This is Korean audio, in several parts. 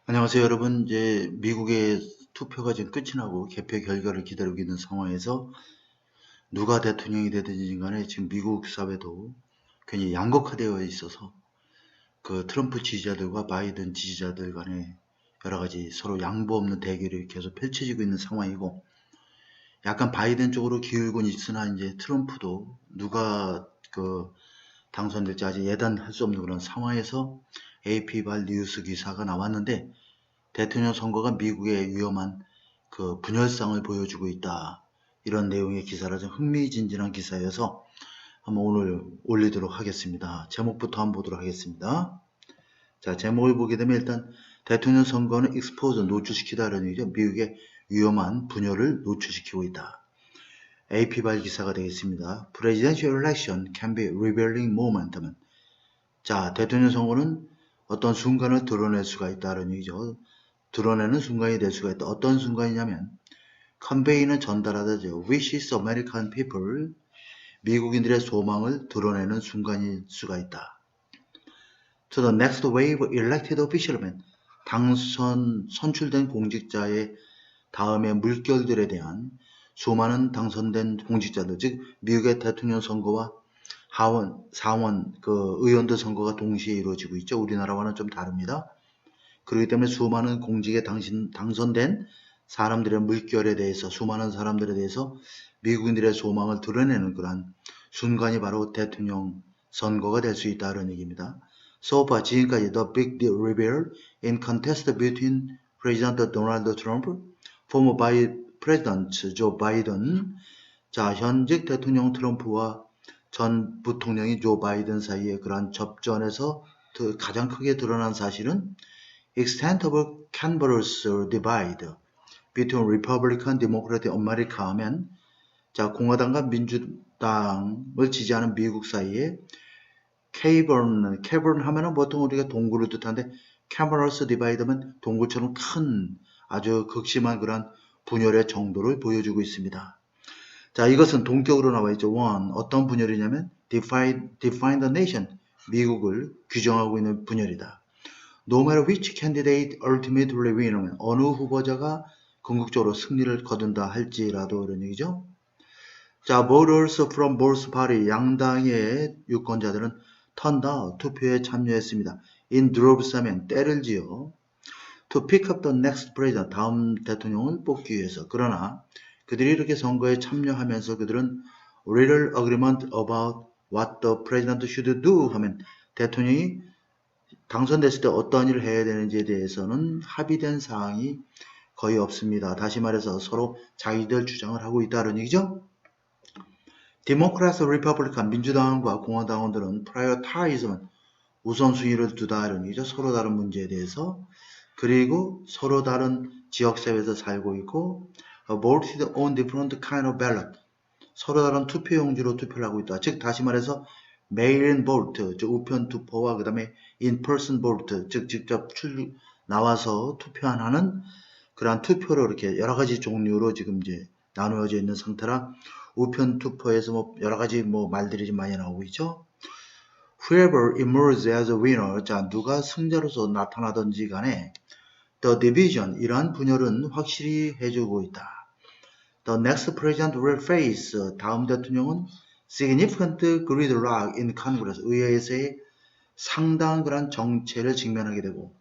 안녕하세요, 여러분. 이제 미국의 투표가 지금 끝이 나고 개표 결과를 기다리고 있는 상황에서 누가 대통령이 되든지 간에 지금 미국 사회도 굉장히 양극화되어 있어서 그 트럼프 지지자들과 바이든 지지자들 간에 여러 가지 서로 양보 없는 대결이 계속 펼쳐지고 있는 상황이고 약간 바이든 쪽으로 기울곤 있으나 이제 트럼프도 누가 당선될지 아직 예단할 수 없는 그런 상황에서 AP발 뉴스 기사가 나왔는데 대통령 선거가 미국의 위험한 그 분열상을 보여주고 있다. 이런 내용의 기사라 좀 흥미진진한 기사여서 한번 오늘 올리도록 하겠습니다. 제목부터 한번 보도록 하겠습니다. 자, 제목을 보게 되면 일단 대통령 선거는 익스포즈 노출시키다라는 얘기죠. 미국의 위험한 분열을 노출시키고 있다. AP발 기사가 되겠습니다. Presidential election can be revealing moment. 자, 대통령 선거는 어떤 순간을 드러낼 수가 있다는 얘기죠. 드러내는 순간이 될 수가 있다. 어떤 순간이냐면 convey는 전달하다죠. wishes American people, 미국인들의 소망을 드러내는 순간일 수가 있다. To the next wave elected officialmen, 선출된 공직자의 다음에 물결들에 대한 수많은 당선된 공직자들, 즉 미국의 대통령 선거와 하원, 상원, 의원들 선거가 동시에 이루어지고 있죠. 우리나라와는 좀 다릅니다. 그렇기 때문에 수많은 공직에 당선된 사람들의 물결에 대해서 수많은 사람들에 대해서 미국인들의 소망을 드러내는 그러한 순간이 바로 대통령 선거가 될 수 있다는 얘기입니다. So far 지금까지 the big reveal in contest between President Donald Trump, former President Joe Biden, 자 현직 대통령 트럼프와 전 부통령이 조 바이든 사이의 그러한 접전에서 가장 크게 드러난 사실은 extent of canvass divide between Republican, Democrat America 하면 자 공화당과 민주당을 지지하는 미국 사이에 cavern 하면은 보통 우리가 동굴을 뜻하는데 canvass divide면 동굴처럼 큰 아주 극심한 그런 분열의 정도를 보여주고 있습니다. 자 이것은 동격으로 나와 있죠. one 어떤 분열이냐면 define the nation 미국을 규정하고 있는 분열이다. No matter which candidate ultimately wins, 어느 후보자가 궁극적으로 승리를 거둔다 할지라도 이런 얘기죠. 자, voters from both party, 양당의 유권자들은 turned out, 투표에 참여했습니다. in droves 하면 때를 지어 to pick up the next president, 다음 대통령을 뽑기 위해서. 그러나 그들이 이렇게 선거에 참여하면서 그들은 little agreement about what the president should do 하면 대통령이 당선됐을 때 어떤 일을 해야 되는지에 대해서는 합의된 사항이 거의 없습니다. 다시 말해서 서로 자기들 주장을 하고 있다는 얘기죠. 디모크라스 리퍼블리칸 민주당과 공화당원들은 프라이어타이즈는 우선순위를 두다 이런 얘기죠. 서로 다른 문제에 대해서. 그리고 서로 다른 지역사회에서 살고 있고 voted on different kind of ballot. 서로 다른 투표용지로 투표를 하고 있다. 즉 다시 말해서 mail-in vote, 즉 우편 투표와 그 다음에 in-person vote, 즉 직접 나와서 투표하는 그러한 투표로 이렇게 여러 가지 종류로 지금 이제 나누어져 있는 상태라 우편 투표에서 뭐 여러 가지 뭐 말들이 좀 많이 나오고 있죠. Whoever emerges as a winner, 자 누가 승자로서 나타나든지 간에 the division, 이러한 분열은 확실히 해주고 있다. The next president will face, 다음 대통령은 significant gridlock in Congress, 의회에서의 상당한 그런 정체를 직면하게 되고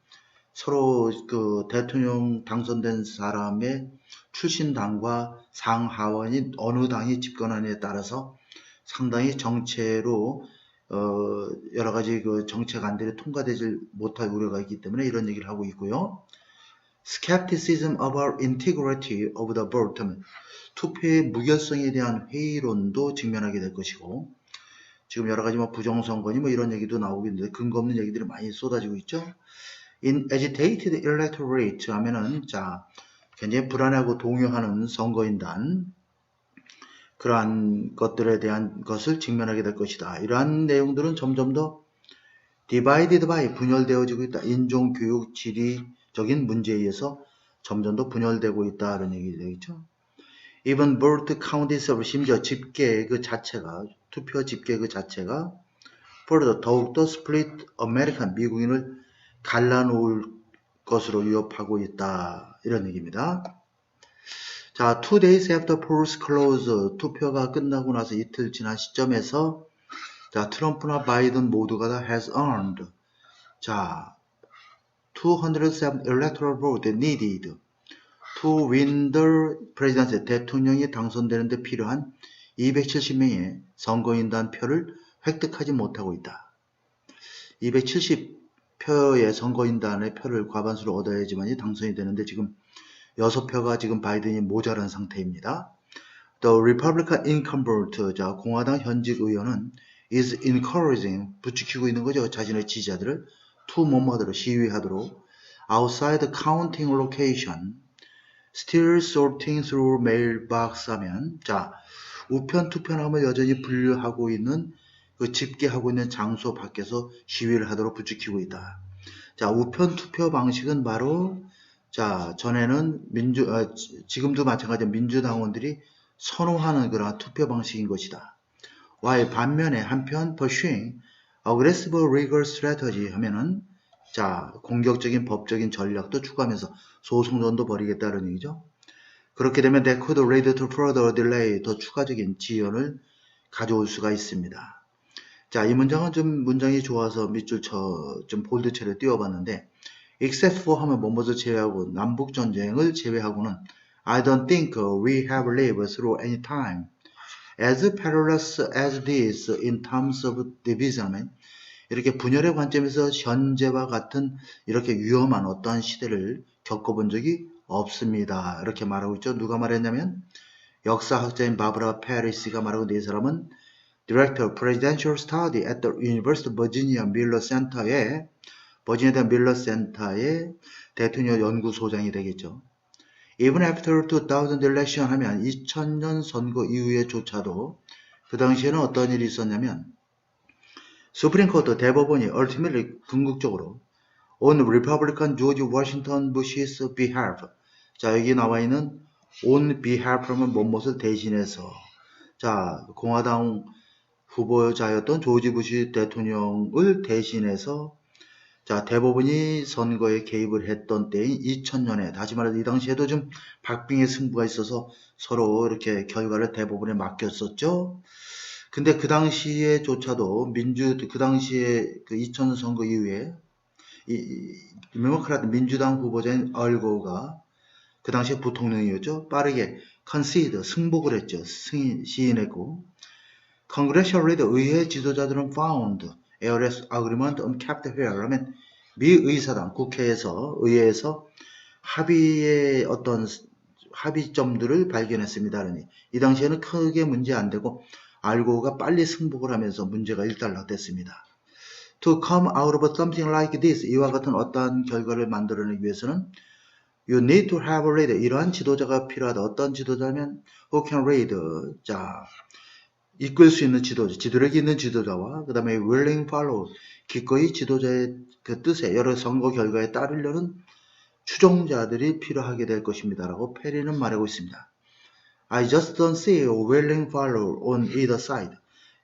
서로 그 대통령 당선된 사람의 출신 당과 상하원이 어느 당이 집권하느냐에 따라서 상당히 정체로 여러 가지 그 정책안들이 통과되지 못할 우려가 있기 때문에 이런 얘기를 하고 있고요. Skepticism about integrity of the vote, 투표의 무결성에 대한 회의론도 직면하게 될 것이고 지금 여러 가지 뭐 부정선거니 뭐 이런 얘기도 나오고 있는데 근거 없는 얘기들이 많이 쏟아지고 있죠. In agitated electorate 하면은 자 굉장히 불안하고 동요하는 선거인단 그러한 것들에 대한 것을 직면하게 될 것이다. 이러한 내용들은 점점 더 divided by 분열되어지고 있다. 인종, 교육, 지리적인 문제에 의해서 점점 더 분열되고 있다는 얘기 되겠죠. Even vote count itself, 심지어 집계 그 자체가 투표 집계 그 자체가 further 더욱더 split American 미국인을 갈라놓을 것으로 위협하고 있다. 이런 얘기입니다. 자, 2 days after polls close, 투표가 끝나고 나서 이틀 지난 시점에서 자, 트럼프나 바이든 모두가 다 has earned. 자, 207 electoral vote needed to win the presidency. 대통령이 당선되는데 필요한 270명의 선거인단 표를 획득하지 못하고 있다. 270표의 선거인단의 표를 과반수로 얻어야지만이 당선이 되는데 지금 6표가 지금 바이든이 모자란 상태입니다. The Republican incumbent, 자, 공화당 현직 의원은 is encouraging, 부추기고 있는 거죠. 자신의 지지자들을 to 뭐뭐하도록 시위하도록 outside counting location, still sorting through mailbox 하면 자, 우편 투표함을 여전히 분류하고 있는 그 집계하고 있는 장소 밖에서 시위를 하도록 부추기고 있다. 자, 우편 투표 방식은 바로 자, 전에는 지금도 마찬가지로 민주당원들이 선호하는 그런 투표 방식인 것이다. while 반면에 한편 pursuing aggressive legal strategy 하면은 자, 공격적인 법적인 전략도 추구하면서 소송전도 벌이겠다는 얘기죠. 그렇게 되면 that could lead to further delay, 더 추가적인 지연을 가져올 수가 있습니다. 자, 이 문장은 좀 문장이 좋아서 밑줄 좀 볼드체를 띄워봤는데 except for 하면 뭐뭐를 제외하고 남북전쟁을 제외하고는 I don't think we have lived through any time as perilous as this in terms of division. 이렇게 분열의 관점에서 현재와 같은 이렇게 위험한 어떠한 시대를 겪어본 적이 없습니다. 이렇게 말하고 있죠. 누가 말했냐면 역사학자인 바브라 페리스가 말하고 이 사람은 Director of Presidential Study at the University of Virginia Miller Center의 버지니아 밀러 센터의 대통령 연구소장이 되겠죠. Even after 2000 election 하면 2000년 선거 이후에조차도 그 당시에는 어떤 일이 있었냐면 수프림 코트 대법원이 ultimately 궁극적으로 on Republican George Washington Bush's behalf. 자, 여기 나와 있는 on behalf 하면 뭐뭇을 대신해서 자, 공화당 후보자였던 조지 부시 대통령을 대신해서 자, 대법원이 선거에 개입을 했던 때인 2000년에, 다시 말해서 이 당시에도 좀 박빙의 승부가 있어서 서로 이렇게 결과를 대법원에 맡겼었죠. 근데 그 당시에조차도 그 당시에 그 2000년 선거 이후에 데모크라트 민주당 후보자인 얼고가 그 당시에 부통령이었죠. 빠르게 concede, 승복을 했죠. 시인했고 Congressional leader, 의회 지도자들은 found areas agreement on Capitol Hill 하면 미 의사당 국회에서 의회에서 합의의 어떤 합의점들을 발견했습니다. 이 당시에는 크게 문제 안 되고 알고가 빨리 승복을 하면서 문제가 일단락됐습니다. To come out of something like this, 이와 같은 어떠한 결과를 만들어내기 위해서는 You need to have a leader, 이러한 지도자가 필요하다. 어떤 지도자면 Who can lead, 자, 이끌 수 있는 지도자, 지도력이 있는 지도자와 그 다음에 willing follow, 기꺼이 지도자의 그 뜻에 여러 선거 결과에 따르려는 추종자들이 필요하게 될 것입니다. 라고 페리는 말하고 있습니다. I just don't see a willing follow on either side.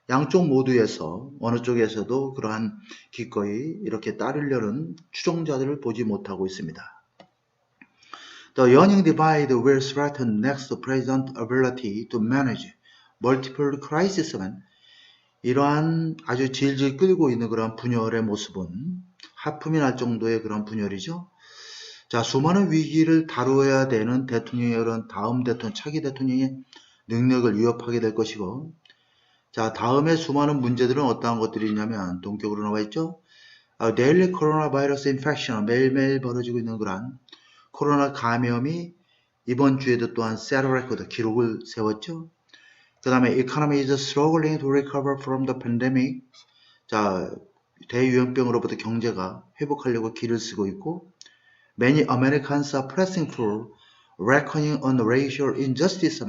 양쪽 모두에서 어느 쪽에서도 그러한 기꺼이 이렇게 따르려는 추종자들을 보지 못하고 있습니다. The yawning divide will threaten next president's ability to manage multiple crisis만 이러한 아주 질질 끌고 있는 그런 분열의 모습은 하품이 날 정도의 그런 분열이죠. 자, 수많은 위기를 다루어야 되는 대통령의 그런 다음 대통령, 차기 대통령의 능력을 위협하게 될 것이고, 자, 다음에 수많은 문제들은 어떠한 것들이 있냐면 동격으로 나와 있죠. Daily coronavirus infection, 매일매일 벌어지고 있는 그런 코로나 감염이 이번 주에도 또한 set record, 기록을 세웠죠. 그 다음에 economy is struggling to recover from the pandemic. 자, 대유행병으로부터 경제가 회복하려고 길을 쓰고 있고, many Americans are pressing for reckoning on racial injustice.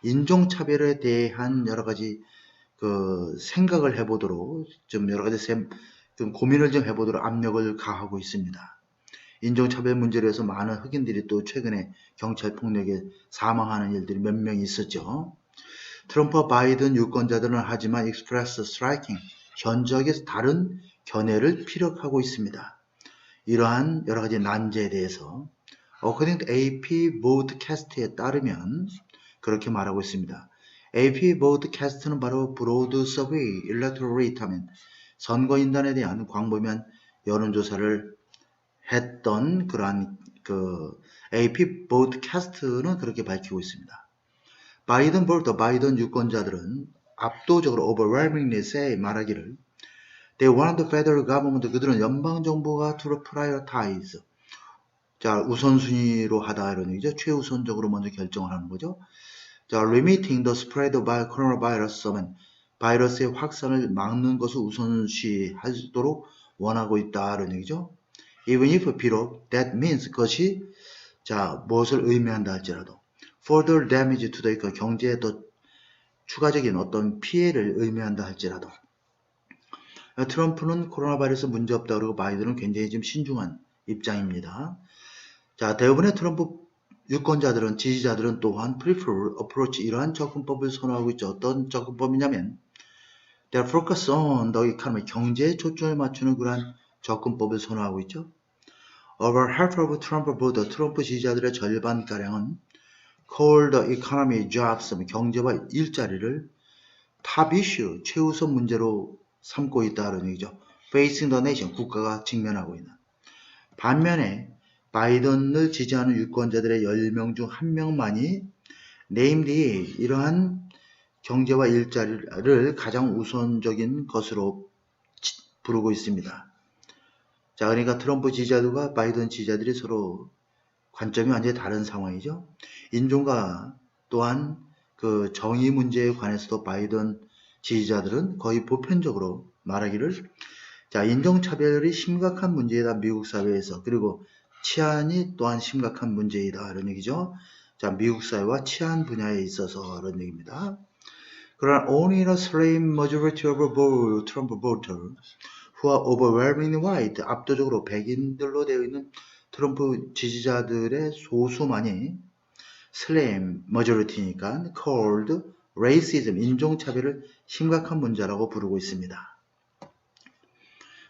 인종차별에 대한 여러 가지 그 생각을 해보도록 좀 여러 가지 좀 고민을 좀 해보도록 압력을 가하고 있습니다. 인종차별 문제로 해서 많은 흑인들이 또 최근에 경찰 폭력에 사망하는 일들이 몇 명 있었죠. 트럼프와 바이든 유권자들은 하지만 express striking, 현저하게 다른 견해를 피력하고 있습니다. 이러한 여러 가지 난제에 대해서 According to AP Broadcast에 따르면 그렇게 말하고 있습니다. AP Broadcast는 바로 Broad Survey Electorate 하면 선거인단에 대한 광범위한 여론조사를 했던 그러한 AP Broadcast는 그렇게 밝히고 있습니다. 바이든 유권자들은 압도적으로 overwhelmingly say 말하기를 They want the federal government 그들은 연방정부가 to prioritize 자 우선순위로 하다 이런 얘기죠. 최우선적으로 먼저 결정을 하는 거죠. 자 limiting the spread of coronavirus 하면 바이러스의 확산을 막는 것을 우선시하도록 원하고 있다 이런 얘기죠. Even if 비록 that means 그것이 자 무엇을 의미한다 할지라도 further damage to the 경제에 더 추가적인 어떤 피해를 의미한다 할지라도 트럼프는 코로나 바이러스 문제 없다 그러고 바이든은 굉장히 좀 신중한 입장입니다. 자 대부분의 트럼프 유권자들은 지지자들은 또한 prefer approach 이러한 접근법을 선호하고 있죠. 어떤 접근법이냐면 they focus on the economy 경제에 초점을 맞추는 그러한 접근법을 선호하고 있죠. Over half of Trump voter 트럼프 지지자들의 절반가량은 call the economy jobs 경제와 일자리를 top issue 최우선 문제로 삼고 있다는 얘기죠. Facing the nation 국가가 직면하고 있는 반면에 바이든을 지지하는 유권자들의 10명 중 1명만이 namely 이러한 경제와 일자리를 가장 우선적인 것으로 부르고 있습니다. 자, 그러니까 트럼프 지지자들과 바이든 지지자들이 서로 관점이 완전히 다른 상황이죠. 인종과 또한 그 정의 문제에 관해서도 바이든 지지자들은 거의 보편적으로 말하기를 자, 인종차별이 심각한 문제이다 미국 사회에서 그리고 치안이 또한 심각한 문제이다 이런 얘기죠. 자, 미국 사회와 치안 분야에 있어서 이런 얘기입니다. 그러나 only a slim majority of Trump voters who are overwhelmingly white 압도적으로 백인들로 되어 있는 트럼프 지지자들의 소수만이 slim majority니까 called racism 인종차별을 심각한 문제라고 부르고 있습니다.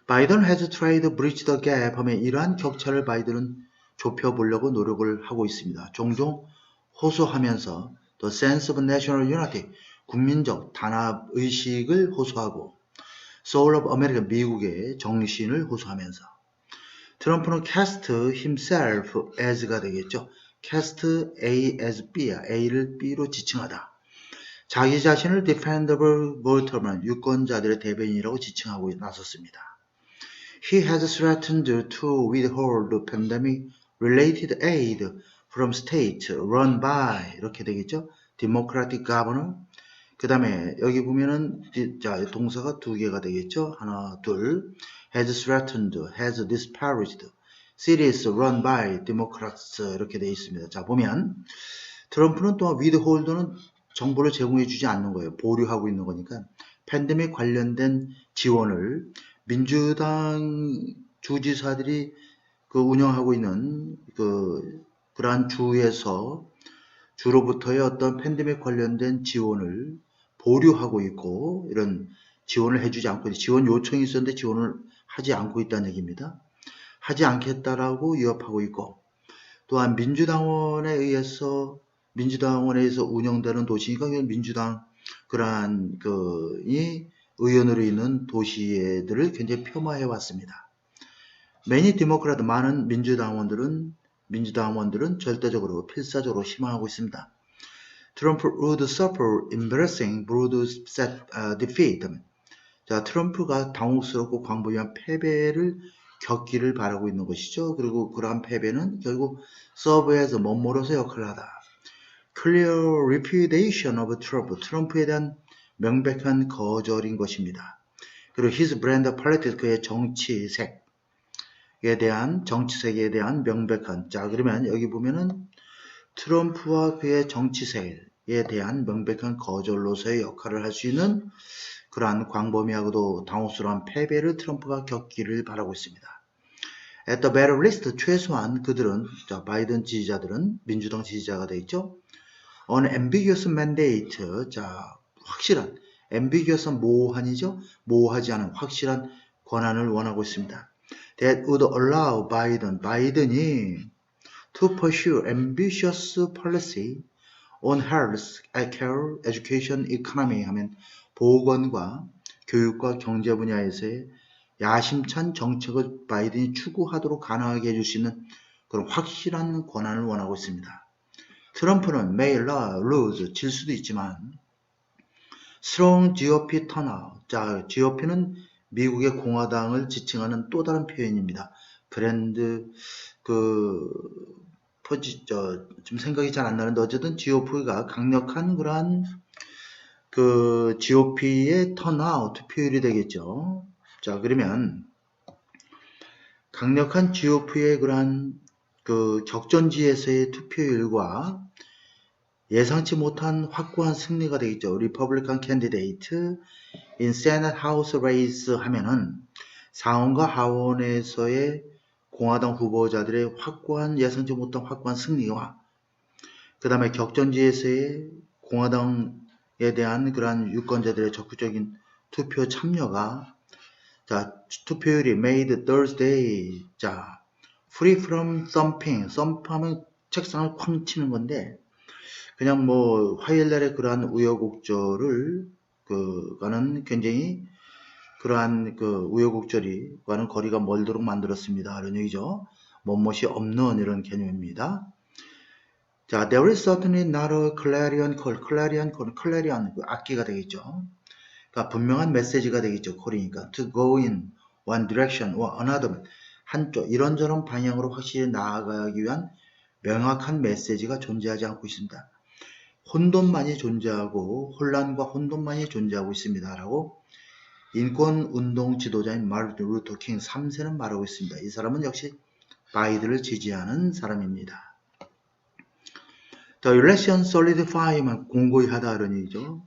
바이든 has tried to bridge the gap 하면 이러한 격차를 바이든은 좁혀보려고 노력을 하고 있습니다. 종종 호소하면서 the sense of national unity 국민적 단합의식을 호소하고 soul of America 미국의 정신을 호소하면서 트럼프는 cast himself as가 되겠죠. cast A as B야. A를 B로 지칭하다. 자기 자신을 defendable voter만 유권자들의 대변인이라고 지칭하고 나섰습니다. He has threatened to withhold pandemic-related aid from states run by 이렇게 되겠죠. Democratic governor. 그 다음에 여기 보면은 자 동사가 두 개가 되겠죠. 하나, 둘. Has threatened, has disparaged. cities run by Democrats 이렇게 되어 있습니다. 자 보면 트럼프는 또한 withhold는 정보를 제공해주지 않는 거예요. 보류하고 있는 거니까 팬데믹 관련된 지원을 민주당 주지사들이 운영하고 있는 그러한 주에서 주로부터의 어떤 팬데믹 관련된 지원을 보류하고 있고 이런 지원을 해주지 않고 지원 요청이 있었는데 지원을 하지 않고 있다는 얘기입니다. 하지 않겠다라고 위협하고 있고 또한 민주당원에서 운영되는 도시니까 민주당 그러한 이 의원으로 있는 도시들을 굉장히 폄하해 왔습니다. Many Democrat 많은 민주당원들은 절대적으로 필사적으로 희망하고 있습니다. Trump would suffer embarrassing broad defeat. 자, 트럼프가 당혹스럽고 광범위한 패배를 겪기를 바라고 있는 것이죠. 그리고 그러한 패배는 결국 serve as 멋모로서 역할을 하다. Clear repudiation of Trump. 트럼프에 대한 명백한 거절인 것입니다. 그리고 his brand of politics, 그의 정치색에 대한 명백한 자 그러면 여기 보면은 트럼프와 그의 정치색에 대한 명백한 거절로서의 역할을 할 수 있는 그러한 광범위하고도 당혹스러운 패배를 트럼프가 겪기를 바라고 있습니다. At the very least 최소한 그들은 자 바이든 지지자들은 민주당 지지자가 되어 있죠. On ambiguous mandate 자 확실한 ambiguous한 모호한이죠. 모호하지 않은 확실한 권한을 원하고 있습니다. that would allow 바이든이 to pursue ambitious policy on health, care, education, economy 하면 보건과 교육과 경제 분야에서의 야심찬 정책을 바이든이 추구하도록 가능하게 해줄 수 있는 그런 확실한 권한을 원하고 있습니다. 트럼프는 may lose, 질 수도 있지만 strong GOP turnout. 자, GOP는 미국의 공화당을 지칭하는 또 다른 표현입니다. 브랜드 좀 생각이 잘 안 나는데 어쨌든 GOP가 강력한 그러한 GOP의 turnout 투표율이 되겠죠. 자, 그러면 강력한 GOP의 그러한 격전지에서의 투표율과 예상치 못한 확고한 승리가 되겠죠. 리퍼블리칸 캔디데이트 in Senate House Race 하면은 상원과 하원에서의 공화당 후보자들의 확고한 예상치 못한 확고한 승리와 그 다음에 격전지에서의 공화당에 대한 그러한 유권자들의 적극적인 투표 참여가 자 투표율이 made Thursday 자 free from thumping thump하면 책상을 쾅 치는 건데 그냥 뭐 화요일날의 그러한 우여곡절을 과는 굉장히 그러한 우여곡절과는 거리가 멀도록 만들었습니다. 이런 얘기죠. 뭐뭇이 없는 이런 개념입니다. 자, there is certainly not a clarion call. clarion 악기가 되겠죠. 그러니까 분명한 메시지가 되겠죠. 콜이니까 to go in one direction or another 한쪽 이런저런 방향으로 확실히 나아가기 위한 명확한 메시지가 존재하지 않고 있습니다. 혼돈만이 존재하고 혼란과 혼돈만이 존재하고 있습니다. 라고 인권운동 지도자인 마르틴 루터 킹 3세는 말하고 있습니다. 이 사람은 역시 바이든을 지지하는 사람입니다. The election solidify만 공고히 하다 이런 얘기죠.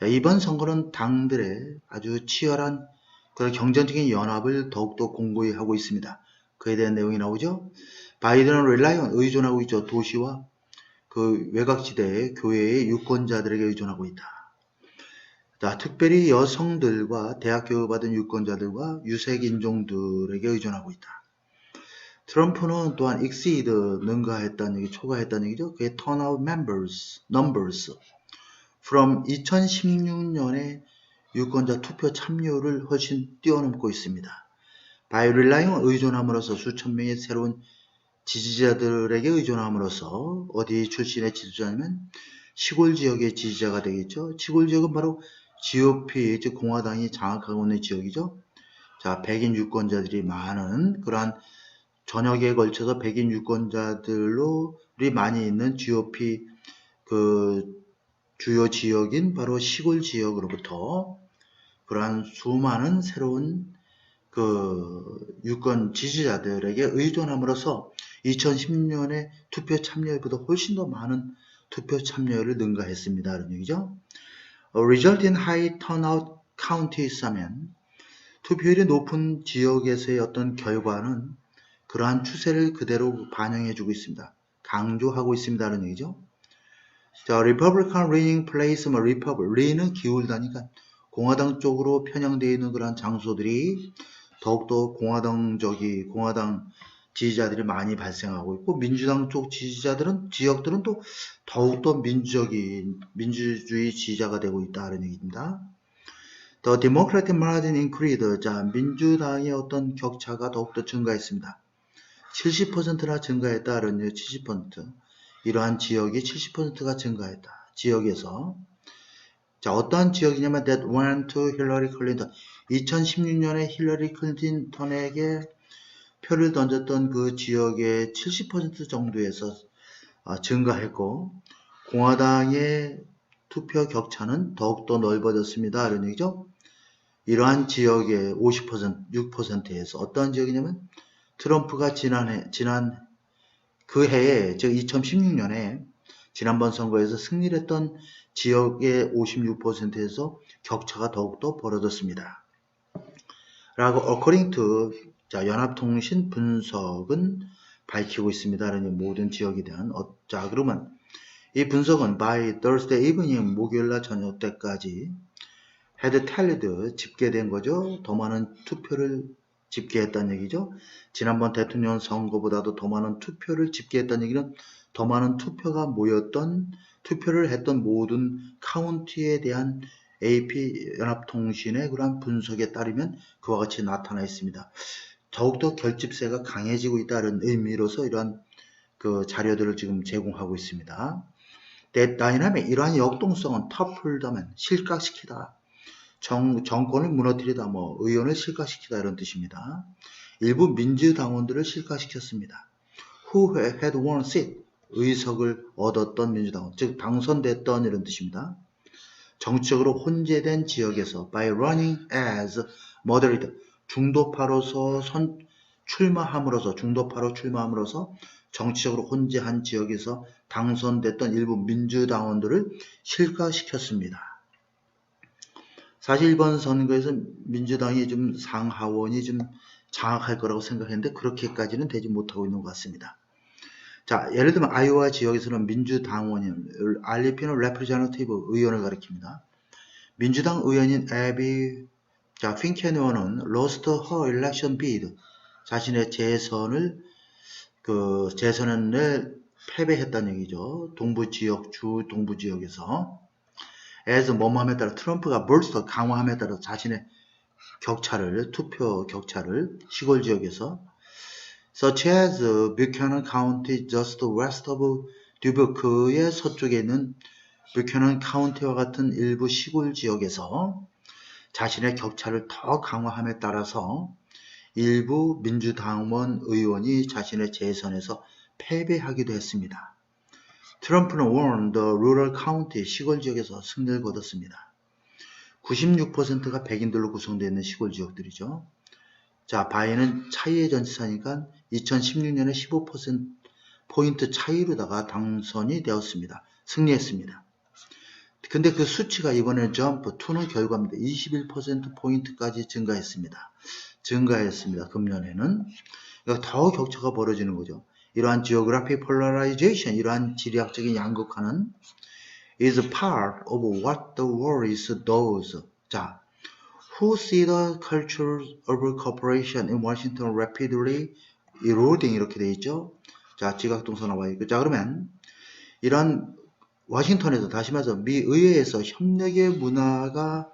이번 선거는 당들의 아주 치열한 그런 경쟁적인 연합을 더욱더 공고히 하고 있습니다. 그에 대한 내용이 나오죠. 바이든은 rely on 의존하고 있죠. 도시와 외곽지대의 교회의 유권자들에게 의존하고 있다. 자, 특별히 여성들과 대학 교육을 받은 유권자들과 유색 인종들에게 의존하고 있다. 트럼프는 또한 exceed 능가했다는 얘기, 초과했다는 얘기죠. 그의 turnout numbers from 2016년의 유권자 투표 참여율을 훨씬 뛰어넘고 있습니다. by relying 의존함으로써 수천 명의 새로운 지지자들에게 의존함으로써 어디 출신의 지지자냐면 시골 지역의 지지자가 되겠죠. 시골 지역은 바로 GOP, 즉 공화당이 장악하고 있는 지역이죠. 자, 백인 유권자들이 많은 그러한 전역에 걸쳐서 백인 유권자들이 많이 있는 GOP 주요 지역인 바로 시골 지역으로부터 그러한 수많은 새로운 유권 지지자들에게 의존함으로써 2016년에 투표 참여율보다 훨씬 더 많은 투표 참여율을 능가했습니다. 이런 얘기죠. Result in high turnout counties 하면 투표율이 높은 지역에서의 어떤 결과는 그러한 추세를 그대로 반영해주고 있습니다. 강조하고 있습니다. 이런 얘기죠. 자, Republican leaning place, lean은 기울다니까 공화당 쪽으로 편향되어 있는 그러한 장소들이 더욱더 공화당 지지자들이 많이 발생하고 있고 민주당 쪽 지역들은 또 더욱더 민주주의 지지자가 되고 있다는 얘기입니다. The Democratic margin increased. 자, 민주당의 어떤 격차가 더욱더 증가했습니다. 70%나 증가했다는 얘기, 70%. 이러한 지역이 70%가 증가했다. 지역에서. 자, 어떠한 지역이냐면 that went to Hillary Clinton. 2016년에 힐러리 클린턴에게 표를 던졌던 그 지역의 70% 정도에서 증가했고 공화당의 투표 격차는 더욱더 넓어졌습니다. 이런 얘기죠. 이러한 지역의 50%, 6%에서 어떠한 지역이냐면 트럼프가 지난 그 해에 즉 2016년에 지난번 선거에서 승리를 했던 지역의 56%에서 격차가 더욱더 벌어졌습니다. 라고 according to 자, 연합통신 분석은 밝히고 있습니다. 모든 지역에 대한 자, 그러면 이 분석은 by Thursday evening 목요일날 저녁 때까지 had tallied 집계된 거죠. 더 많은 투표를 집계했다는 얘기죠. 지난번 대통령 선거보다도 더 많은 투표를 집계했다는 얘기는 더 많은 투표를 했던 모든 카운티에 대한 AP 연합통신의 그러한 분석에 따르면 그와 같이 나타나 있습니다. 더욱더 결집세가 강해지고 있다는 의미로서 이러한 그 자료들을 지금 제공하고 있습니다. That dynamic, 이러한 역동성은 toppled면 실각시키다, 정권을 무너뜨리다, 의원을 실각시키다 이런 뜻입니다. 일부 민주당원들을 실각시켰습니다. Who had won seat, 의석을 얻었던 민주당원, 즉 당선됐던 이런 뜻입니다. 정치적으로 혼재된 지역에서 by running as moderate, 중도파로 출마함으로써 정치적으로 혼재한 지역에서 당선됐던 일부 민주당원들을 실과시켰습니다. 사실 이번 선거에서 민주당이 좀 상하원이 좀 장악할 거라고 생각했는데 그렇게까지는 되지 못하고 있는 것 같습니다. 자, 예를 들면 아이오와 지역에서는 민주당원을 알리피노 레프레젠터티브 의원을 가리킵니다. 민주당 의원인 에비 핑켄 의원은 lost her election bid, 자신의 재선을 패배했다는 얘기죠. 주 동부 지역에서 as 뭐뭐함에 따라 트럼프가 bolster 강화함에 따라 자신의 투표 격차를 시골 지역에서 such as Buchanan County just west of 듀부크의 서쪽에 있는 뷰캐넌 카운티와 같은 일부 시골 지역에서 자신의 격차를 더 강화함에 따라서 일부 민주당원 의원이 자신의 재선에서 패배하기도 했습니다. 트럼프는 won the rural county, 시골 지역에서 승리를 거뒀습니다. 96%가 백인들로 구성되어 있는 시골 지역들이죠. 자, 바이든은 차이의 전치사니까 2016년에 15%포인트 차이로다가 당선이 되었습니다. 승리했습니다. 근데 그 수치가 이번에 점프 2는 결과입니다. 21%포인트까지 증가했습니다. 금년에는. 그러니까 더 격차가 벌어지는 거죠. 이러한 geographic polarization, 이러한 지리학적인 양극화는 is part of what the world does. 자, who see the culture of cooperation in Washington rapidly eroding, 이렇게 돼 있죠. 자, 지각동사 나와 있고. 자, 그러면 이런 워싱턴에서, 다시 말해서 미 의회에서 협력의 문화가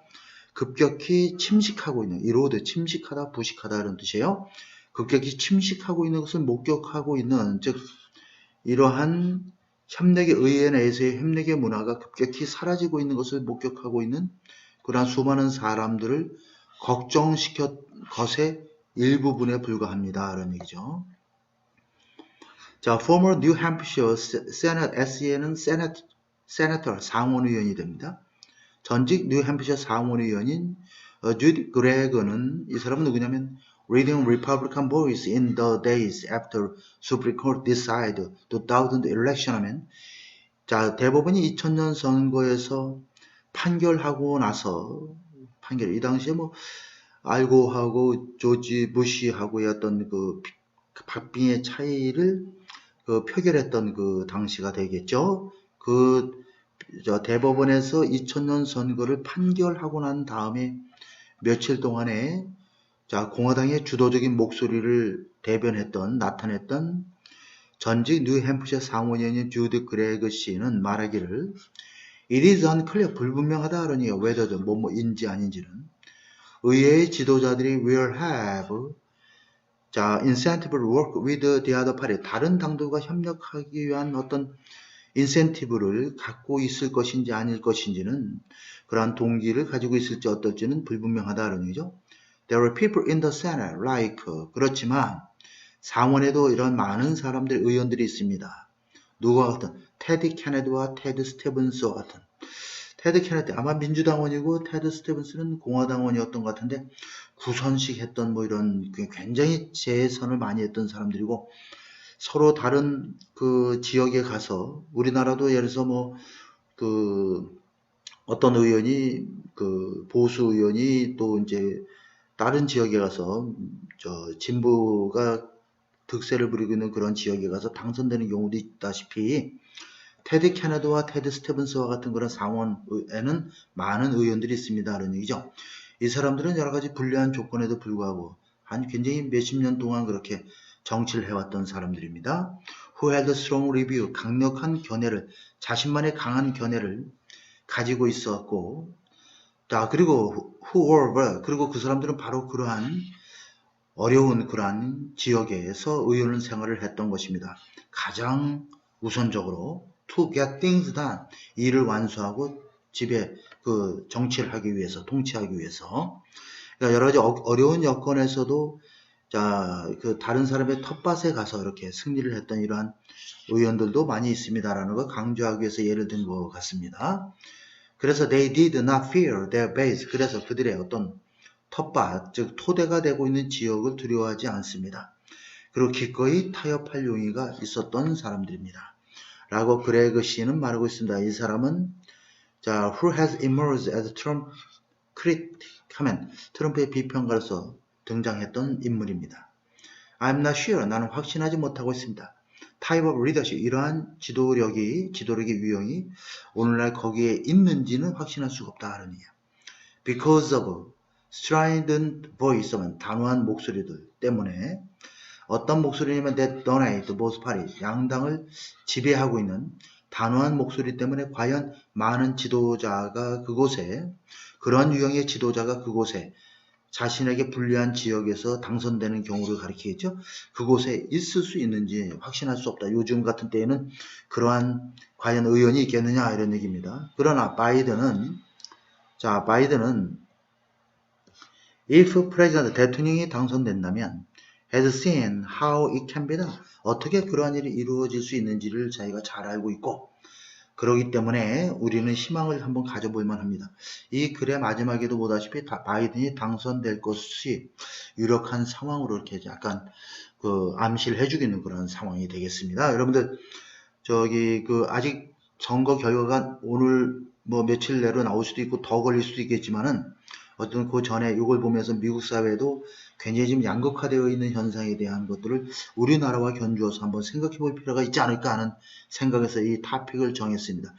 급격히 침식하고 있는, erode, 침식하다, 부식하다 이런 뜻이에요. 급격히 침식하고 있는 것을 목격하고 있는, 즉 이러한 의회 내에서의 협력의 문화가 급격히 사라지고 있는 것을 목격하고 있는 그러한 수많은 사람들을 걱정시켰 것의 일부분에 불과합니다. 이런 얘기죠. 자, former New Hampshire Senate SE는 세네터, 상원의원이 됩니다. 전직 뉴햄프셔 상원의원인 주디 그레거는, 이 사람은 누구냐면 reading Republican voice in the days after Supreme Court decided to doubt the election 하면, 자, 대법원이 2000년 선거에서 판결하고 나서, 이 당시에 알고하고 조지 부시하고의 어떤 그 박빙의 차이를 표결했던 그 당시가 되겠죠. 대법원에서 2000년 선거를 판결하고 난 다음에 며칠 동안에, 자, 공화당의 주도적인 목소리를 나타냈던 전직 뉴햄프셔 상원의원인 주디 그레그 씨는 말하기를 It is unclear, 불분명하다 그러니 whether 뭐뭐인지 아닌지는 의회의 지도자들이 will have, 자, incentive work with the other party, 다른 당들과 협력하기 위한 어떤 인센티브를 갖고 있을 것인지 아닐 것인지는, 그러한 동기를 가지고 있을지 어떨지는 불분명하다는 얘기죠. There are people in the Senate like, 그렇지만 상원에도 이런 많은 사람들, 의원들이 있습니다. 누구와 같은? 테디 케네디와 테드 스티븐스와 같은. 테드 케네디 아마 민주당원이고 테드 스티븐스는 공화당원이었던 것 같은데 구선식 했던 이런 굉장히 재선을 많이 했던 사람들이고, 서로 다른 그 지역에 가서, 우리나라도 예를 들어서 어떤 의원이, 보수 의원이 또 이제 다른 지역에 가서 진보가 득세를 부리고 있는 그런 지역에 가서 당선되는 경우도 있다시피, 테디 케네디와 테드 스티븐스와 같은 그런 상원에는 많은 의원들이 있습니다. 그런 얘기죠. 이 사람들은 여러 가지 불리한 조건에도 불구하고 한 굉장히 몇십 년 동안 그렇게 정치를 해왔던 사람들입니다. Who had a strong review, 강력한 견해를, 자신만의 강한 견해를 가지고 있었고, 자, 그리고 who were, 그리고 그 사람들은 바로 그러한 어려운 그러한 지역에서 의원 생활을 했던 것입니다. 가장 우선적으로 to get things done, 일을 완수하고 집에 그 정치를 하기 위해서, 통치하기 위해서. 그러니까 여러 가지 어려운 여건에서도 자, 그 다른 사람의 텃밭에 가서 이렇게 승리를 했던 이러한 의원들도 많이 있습니다라는 걸 강조하기 위해서 예를 든 것 같습니다. 그래서 they did not fear their base. 그래서 그들의 어떤 텃밭, 즉 토대가 되고 있는 지역을 두려워하지 않습니다. 그리고 기꺼이 타협할 용의가 있었던 사람들입니다. 라고 그레그 씨는 말하고 있습니다. 이 사람은 자, who has emerged as Trump critic 하면 트럼프의 비평가로서 등장했던 인물입니다. I'm not sure. 나는 확신하지 못하고 있습니다. Type of leadership. 이러한 지도력의 유형이 오늘날 거기에 있는지는 확신할 수가 없다 하는 얘기야. Because of strident voice, 단호한 목소리들 때문에 어떤 목소리냐면 that dominate both parties, 양당을 지배하고 있는 단호한 목소리 때문에 과연 많은 지도자가 그곳에 그런 유형의 지도자가 그곳에 자신에게 불리한 지역에서 당선되는 경우를 가리키겠죠. 그곳에 있을 수 있는지 확신할 수 없다. 요즘 같은 때에는 그러한 과연 의원이 있겠느냐 이런 얘기입니다. 그러나 바이든은 if president 대통령이 당선된다면 has seen how it can be done. 어떻게 그러한 일이 이루어질 수 있는지를 자기가 잘 알고 있고 그렇기 때문에 우리는 희망을 한번 가져볼 만합니다. 이 글의 마지막에도 보다시피 바이든이 당선될 것이 유력한 상황으로 이렇게 약간 그 암시를 해주기는 그런 상황이 되겠습니다. 여러분들 아직 선거 결과가 오늘 뭐 며칠 내로 나올 수도 있고 더 걸릴 수도 있겠지만은 어떤 그 전에 이걸 보면서 미국 사회도 굉장히 지금 양극화되어 있는 현상에 대한 것들을 우리나라와 견주어서 한번 생각해 볼 필요가 있지 않을까 하는 생각에서 이 토픽을 정했습니다.